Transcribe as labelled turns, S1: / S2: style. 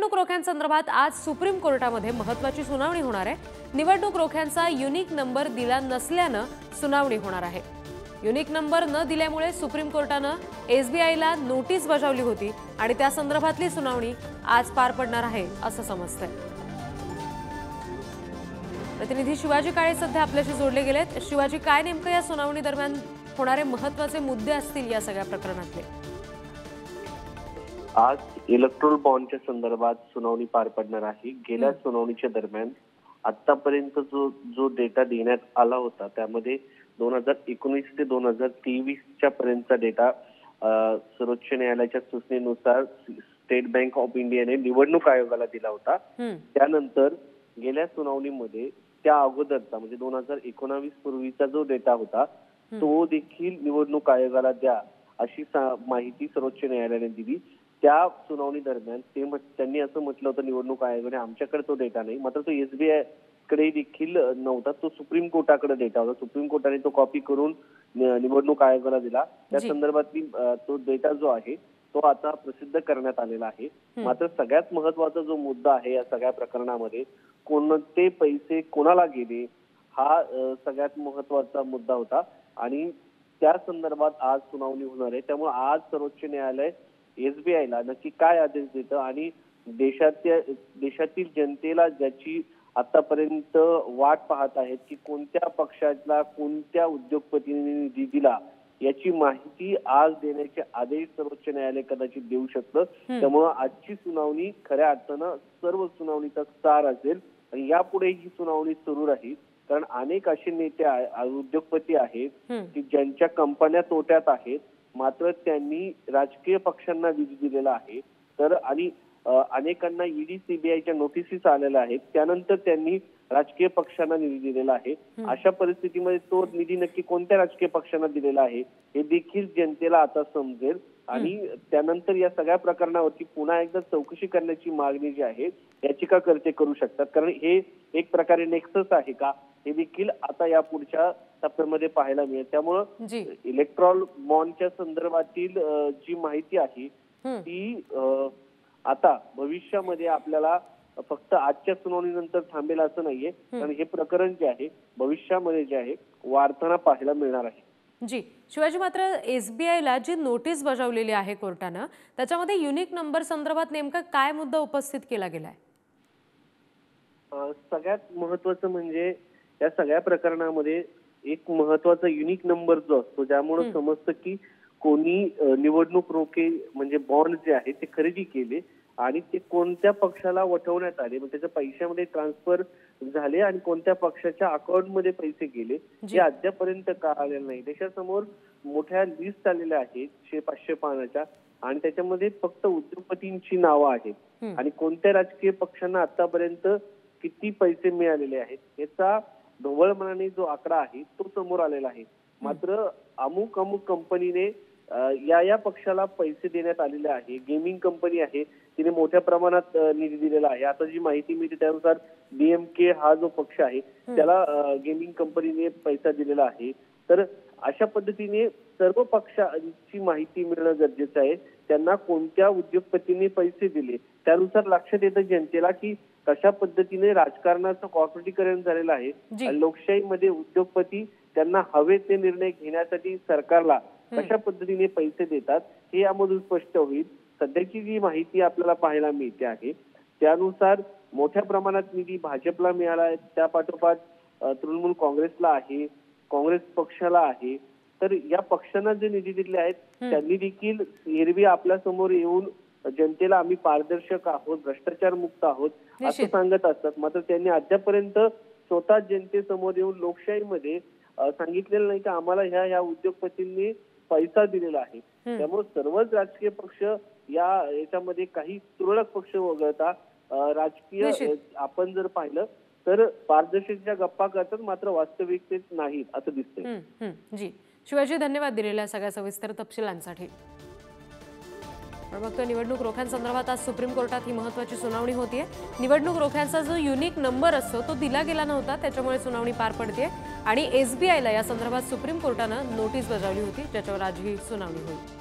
S1: निवडणूक रोख्यांसंदर्भात आज सुप्रीम कोर्टामध्ये महत्त्वाची सुनावणी होणार आहे। निवडणूक रोख्यांचा युनिक नंबर दिला नसल्याने सुनावणी होणार आहे। युनिक नंबर न दिल्यामुळे सुप्रीम कोर्टाने एसबीआयला नोटीस बजावली होती आणि त्या संदर्भातली सुनावणी आज पार पडणार आहे असं समजतंय। प्रतिनिधी शिवाजी काळे सध्या आपल्याशी जोडले गेलेत। शिवाजी, काय नेमकं या सुनावणी दरम्यान होणारे महत्त्वाचे मुद्दे असतील या सगळ्या प्रकरणातले?
S2: आज इलेक्ट्रोल बॉन्डच्या संदर्भात सुनावणी पार पडणार आहे। गेल्या सुनावणीच्या दरम्यान आतापर्यंत जो डेटा देण्यात आला होता त्यामध्ये 2019 ते 2023 च्या पर्यंतचा डेटा सर्वोच्च न्यायालयाच्या सूचनेनुसार स्टेट बँक ऑफ इंडियाने निवडणूक आयोगाला दिला होता। त्यानंतर गेल्या सुनावणीमध्ये त्या अगोदरचा म्हणजे 2019 पूर्वीचा जो डेटा होता तो देखील निवडणूक आयोगाला द्या अशी माहिती सर्वोच्च न्यायालयाने दिली। त्या सुनावणी दरम्यान त्यांनी असं म्हटलं होतं निवडणूक आयोगाने आमच्याकडे तो डेटा नाही, मात्र तो एसबीआय कडे देखील नव्हता, तो सुप्रीम कोर्टाकडे डेटा होता। सुप्रीम कोर्टाने तो कॉपी करून निवडणूक आयोगाला दिला। त्या संदर्भातली तो डेटा जो आहे तो आता प्रसिद्ध करण्यात आलेला आहे। मात्र सगळ्यात महत्त्वाचा जो मुद्दा आहे या सगळ्या प्रकरणामध्ये कोणते पैसे कोणाला गेले हा सगळ्यात महत्त्वाचा मुद्दा होता आणि त्या संदर्भात आज सुनावणी होणार आहे। त्यामुळे आज सर्वोच्च न्यायालय एसबीआयला नक्की काय आदेश देतं आणि देशातील जनतेला ज्याची आतापर्यंत वाट पाहत आहेत की कोणत्या पक्षाला कोणत्या उद्योगपतीने निधी दिला याची माहिती आज देण्याचे आदेश सर्वोच्च न्यायालय कदाचित देऊ शकतं। त्यामुळे आजची सुनावणी खऱ्या अर्थानं सर्व सुनावणीचा सार असेल आणि यापुढे ही सुनावणी सुरू राहील, कारण अनेक असे नेते उद्योगपती आहेत की ज्यांच्या कंपन्या तोट्यात आहेत मात्र त्यांनी राजकीय पक्षांना निधी दिलेला आहे। तर आणि अनेकांना ईडी सीबीआयच्या नोटिसीस आलेल्या आहेत, त्यानंतर त्यांनी राजकीय पक्षांना निधी दिलेला आहे। अशा परिस्थितीमध्ये तो निधी नक्की कोणत्या राजकीय पक्षांना दिलेला आहे हे देखील जनतेला आता समजेल आणि त्यानंतर या सगळ्या प्रकरणावरती पुन्हा एकदा चौकशी करण्याची मागणी जी आहे याचिकाकर्ते करू शकतात, कारण हे एक प्रकारे नेक्सस आहे का हे देखील आता या पुढच्या टप्प्यामध्ये पाहायला मिळेल। त्यामुळे इलेक्ट्रॉल बॉन्डच्या संदर्भातील जी माहिती आहे ती आता भविष्यामध्ये आपल्याला फक्त आजच्या सुनावणीनंतर थांबेल असं नाहीये, कारण हे प्रकरण जे आहे भविष्यामध्ये जे आहे वाढताना पाहायला मिळणार आहे।
S1: जी शिवाजी, मात्र एसबीआयला जी नोटीस बजावलेली आहे कोर्टानं त्याच्यामध्ये युनिक नंबर संदर्भात नेमका काय मुद्दा उपस्थित केला गेलाय?
S2: सगळ्यात महत्त्वाचं म्हणजे या सगळ्या प्रकरणामध्ये एक महत्त्वाचा युनिक नंबर जो असतो ज्यामुळे समजतं की कोणी निवडणूक रोखे म्हणजे बॉन्ड जे आहे ते खरेदी केले आणि ते कोणत्या पक्षाला वटवण्यात आले, म्हणजे त्याच्या पैशामध्ये ट्रान्सफर झाले आणि कोणत्या पक्षाच्या अकाउंटमध्ये पैसे गेले हे अद्यापर्यंत कळालेलं नाही। देशासमोर मोठ्या लिस्ट आलेल्या आहेत 500 पानाच्या आणि त्याच्यामध्ये फक्त उद्योगपतींची नावं आहेत आणि कोणत्या राजकीय पक्षांना आतापर्यंत किती पैसे मिळालेले आहेत याचा ढोबळमानाने जो आकडा आहे तो समोर आलेला आहे। मात्र अमुक कंपनीने या पक्षाला पैसे देण्यात आलेले आहे। गेमिंग कंपनी आहे तिने मोठ्या प्रमाणात निधी दिलेला आहे। आता जी माहिती मिळते त्यानुसार डीएमके हा जो पक्ष आहे त्याला गेमिंग कंपनीने पैसा दिलेला आहे। तर अशा पद्धतीने सर्व पक्षांची माहिती मिळणं गरजेचं आहे, त्यांना कोणत्या उद्योगपतीने पैसे दिले त्यानुसार लक्षात येतं जनतेला की कशा पद्धतीने राजकारणाचं कॉर्पोरेटीकरण झालेलं आहे। लोकशाहीमध्ये उद्योगपती त्यांना हवे ते निर्णय घेण्यासाठी सरकारला कशा पद्धतीने पैसे देतात हे यामधून स्पष्ट होईल। सध्याची जी माहिती आपल्याला पाहायला मिळते आहे त्यानुसार मोठ्या प्रमाणात निधी भाजपला मिळाला आहे, त्या पाठोपाठ तृणमूल काँग्रेसला आहे, काँग्रेस पक्षाला आहे। तर या पक्षांना जे निधी दिले आहेत त्यांनी देखील एरवी आपल्या समोर येऊन जनतेला आम्ही पारदर्शक आहोत, भ्रष्टाचार मुक्त आहोत असं सांगत असतात, मात्र त्यांनी अद्यापर्यंत स्वतः जनतेसमोर येऊन लोकशाहीमध्ये सांगितलेलं नाही की आम्हाला ह्या उद्योगपतींनी पैसा दिलेला आहे। त्यामुळे सर्वच राजकीय पक्ष याच्यामध्ये काही तुरळक पक्ष वगळता राजकीय आपण जर पाहिलं तर पारदर्शकच्या गप्पा करतात मात्र वास्तविकतेत नाहीत असं दिसतंय।
S1: जी शिवाजी, धन्यवाद दिलेल्या सगळ्या सविस्तर तपशिलांसाठी। मग निवडणूक रोख्यांसंदर्भात आज सुप्रीम कोर्टात ही महत्त्वाची सुनावणी होतीये। निवडणूक रोख्यांचा जो युनिक नंबर असतो तो दिला गेला नव्हता, त्याच्यामुळे सुनावणी पार पडते आणि एसबीआयला या संदर्भात सुप्रीम कोर्टानं नोटीस बजावली होती, ज्याच्यावर आज ही सुनावणी होईल।